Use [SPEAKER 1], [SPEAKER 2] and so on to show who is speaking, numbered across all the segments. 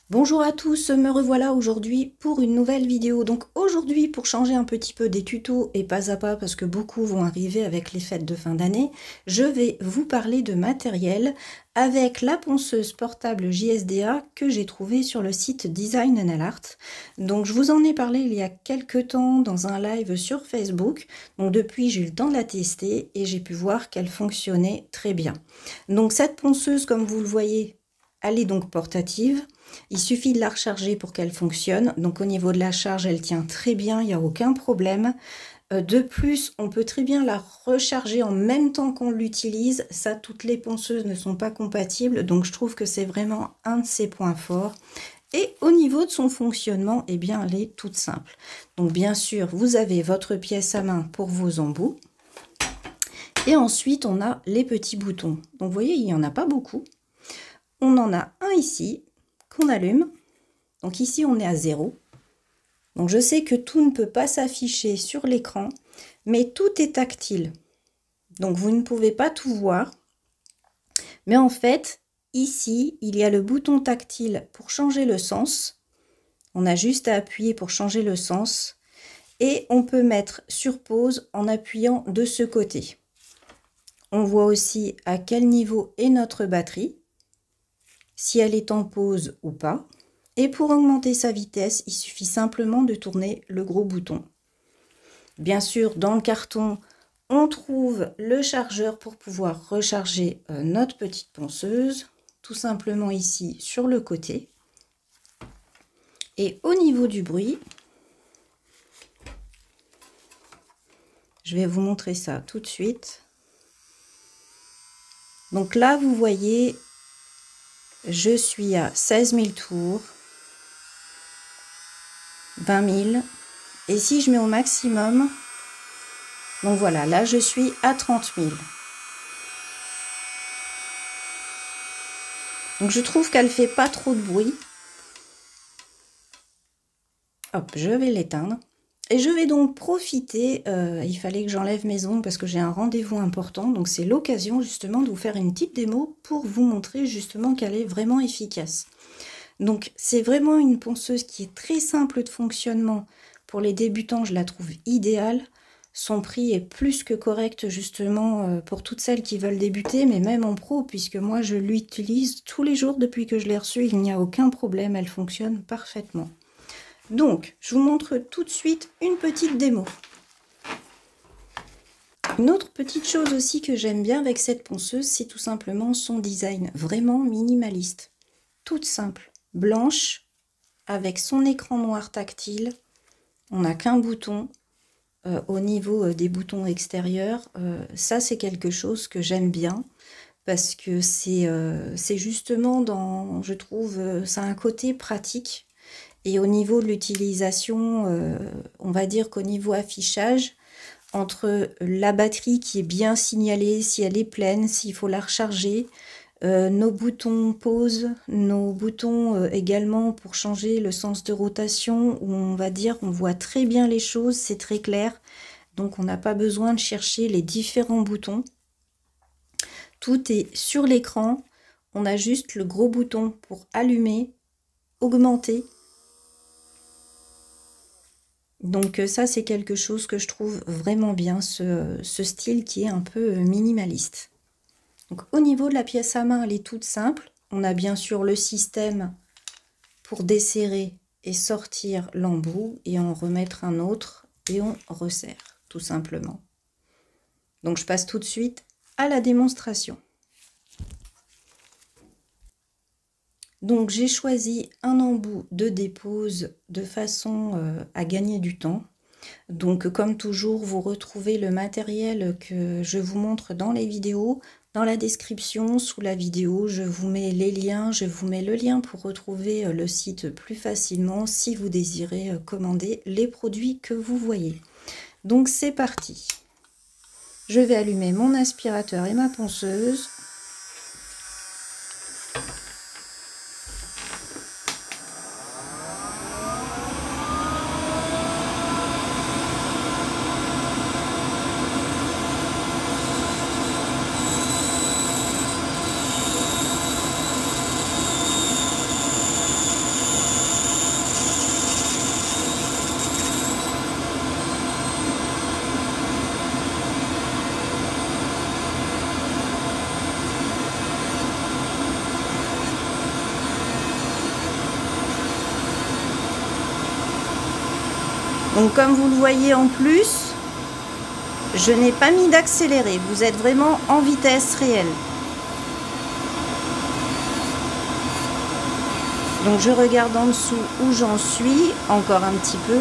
[SPEAKER 1] Bonjour à tous, me revoilà aujourd'hui pour une nouvelle vidéo. Donc aujourd'hui, pour changer un petit peu des tutos et pas à pas, parce que beaucoup vont arriver avec les fêtes de fin d'année, je vais vous parler de matériel avec la ponceuse portable JSDA que j'ai trouvée sur le site Design Nail Art. Donc je vous en ai parlé il y a quelques temps dans un live sur Facebook. Donc depuis, j'ai eu le temps de la tester et j'ai pu voir qu'elle fonctionnait très bien. Donc cette ponceuse, comme vous le voyez, elle est donc portative. Il suffit de la recharger pour qu'elle fonctionne. Donc au niveau de la charge, elle tient très bien, il n'y a aucun problème. De plus, on peut très bien la recharger en même temps qu'on l'utilise. Ça, toutes les ponceuses ne sont pas compatibles. Donc je trouve que c'est vraiment un de ses points forts. Et au niveau de son fonctionnement, eh bien, elle est toute simple. Donc bien sûr, vous avez votre pièce à main pour vos embouts. Et ensuite, on a les petits boutons. Donc vous voyez, il n'y en a pas beaucoup. On en a un ici qu'on allume. Donc ici, on est à 0. Donc je sais que tout ne peut pas s'afficher sur l'écran, mais tout est tactile. Donc vous ne pouvez pas tout voir. Mais en fait, ici, il y a le bouton tactile pour changer le sens. On a juste à appuyer pour changer le sens. Et on peut mettre sur pause en appuyant de ce côté. On voit aussi à quel niveau est notre batterie, si elle est en pause ou pas. Et pour augmenter sa vitesse, il suffit simplement de tourner le gros bouton. Bien sûr, dans le carton, on trouve le chargeur pour pouvoir recharger notre petite ponceuse, tout simplement ici sur le côté. Et au niveau du bruit, je vais vous montrer ça tout de suite. Donc là, vous voyez, je suis à 16 000 tours. 20 000. Et si je mets au maximum, donc voilà, là je suis à 30 000. Donc je trouve qu'elle fait pas trop de bruit. Hop, je vais l'éteindre. Et je vais donc profiter, il fallait que j'enlève mes ongles parce que j'ai un rendez-vous important. Donc c'est l'occasion justement de vous faire une petite démo pour vous montrer justement qu'elle est vraiment efficace. Donc c'est vraiment une ponceuse qui est très simple de fonctionnement. Pour les débutants, je la trouve idéale. Son prix est plus que correct justement pour toutes celles qui veulent débuter, mais même en pro, puisque moi je l'utilise tous les jours depuis que je l'ai reçue. Il n'y a aucun problème, elle fonctionne parfaitement. Donc, je vous montre tout de suite une petite démo. Une autre petite chose aussi que j'aime bien avec cette ponceuse, c'est tout simplement son design, vraiment minimaliste. Toute simple, blanche, avec son écran noir tactile. On n'a qu'un bouton au niveau des boutons extérieurs. Ça, c'est quelque chose que j'aime bien parce que c'est justement dans, je trouve, ça a un côté pratique. Et au niveau de l'utilisation, on va dire qu'au niveau affichage, entre la batterie qui est bien signalée, si elle est pleine, s'il faut la recharger, nos boutons pause, nos boutons également pour changer le sens de rotation, où on va dire on voit très bien les choses, c'est très clair. Donc on n'a pas besoin de chercher les différents boutons. Tout est sur l'écran. On a juste le gros bouton pour allumer, augmenter. Donc ça, c'est quelque chose que je trouve vraiment bien, ce style qui est un peu minimaliste. Donc au niveau de la pièce à main, elle est toute simple. On a bien sûr le système pour desserrer et sortir l'embout et en remettre un autre et on resserre tout simplement. Donc je passe tout de suite à la démonstration. Donc j'ai choisi un embout de dépose de façon à gagner du temps. Donc comme toujours, vous retrouvez le matériel que je vous montre dans les vidéos. Dans la description, sous la vidéo, je vous mets les liens. Je vous mets le lien pour retrouver le site plus facilement si vous désirez commander les produits que vous voyez. Donc c'est parti. Je vais allumer mon aspirateur et ma ponceuse. Donc comme vous le voyez en plus, je n'ai pas mis d'accéléré, vous êtes vraiment en vitesse réelle. Donc je regarde en dessous où j'en suis, encore un petit peu.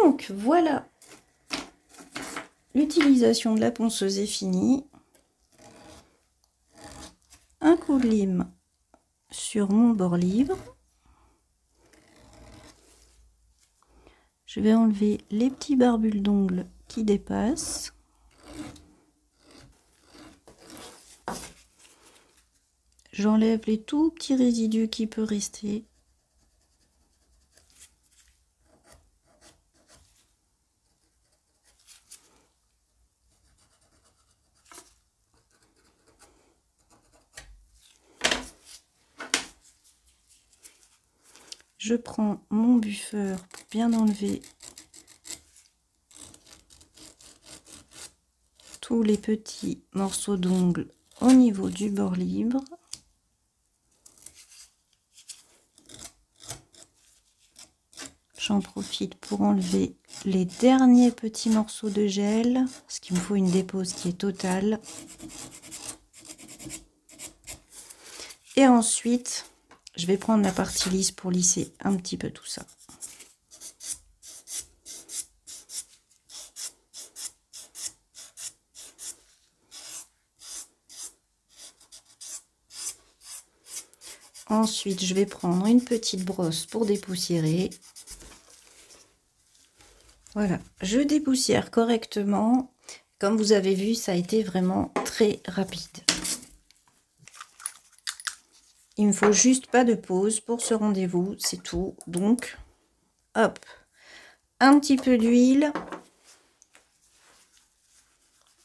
[SPEAKER 1] Donc voilà, l'utilisation de la ponceuse est finie. Un coup de lime sur mon bord libre. Je vais enlever les petits barbules d'ongles qui dépassent. J'enlève les tout petits résidus qui peuvent rester. Je prends mon buffer pour bien enlever tous les petits morceaux d'ongles au niveau du bord libre. J'en profite pour enlever les derniers petits morceaux de gel, parce qu'il me faut une dépose qui est totale. Et ensuite, je vais prendre la partie lisse pour lisser un petit peu tout ça. Ensuite, je vais prendre une petite brosse pour dépoussiérer. Voilà, je dépoussière correctement. Comme vous avez vu, ça a été vraiment très rapide. Il me faut juste pas de pause pour ce rendez-vous, c'est tout. Donc, hop, un petit peu d'huile.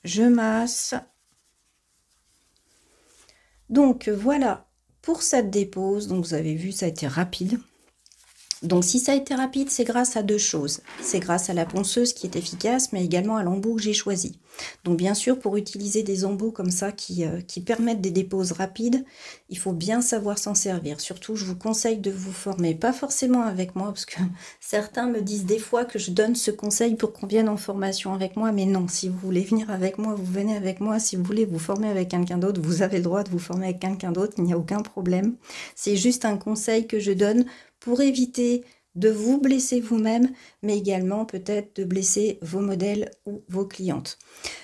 [SPEAKER 1] Je masse. Donc, voilà pour cette dépose. Donc, vous avez vu, ça a été rapide. Donc si ça a été rapide, c'est grâce à deux choses. C'est grâce à la ponceuse qui est efficace, mais également à l'embout que j'ai choisi. Donc bien sûr, pour utiliser des embouts comme ça qui permettent des déposes rapides, il faut bien savoir s'en servir. Surtout, je vous conseille de vous former, pas forcément avec moi, parce que certains me disent des fois que je donne ce conseil pour qu'on vienne en formation avec moi, mais non, si vous voulez venir avec moi, vous venez avec moi. Si vous voulez vous former avec quelqu'un d'autre, vous avez le droit de vous former avec quelqu'un d'autre, il n'y a aucun problème. C'est juste un conseil que je donne pour éviter de vous blesser vous-même, mais également peut-être de blesser vos modèles ou vos clientes.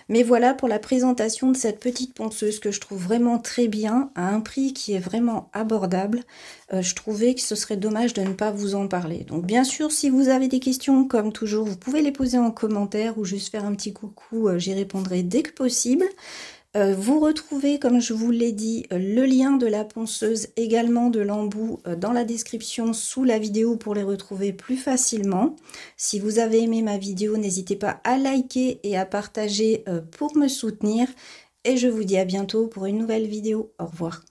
[SPEAKER 1] Mais voilà pour la présentation de cette petite ponceuse que je trouve vraiment très bien, à un prix qui est vraiment abordable. Je trouvais que ce serait dommage de ne pas vous en parler. Donc bien sûr, si vous avez des questions, comme toujours, vous pouvez les poser en commentaire ou juste faire un petit coucou, j'y répondrai dès que possible. Vous retrouvez, comme je vous l'ai dit, le lien de la ponceuse, également de l'embout, dans la description sous la vidéo pour les retrouver plus facilement. Si vous avez aimé ma vidéo, n'hésitez pas à liker et à partager pour me soutenir. Et je vous dis à bientôt pour une nouvelle vidéo. Au revoir.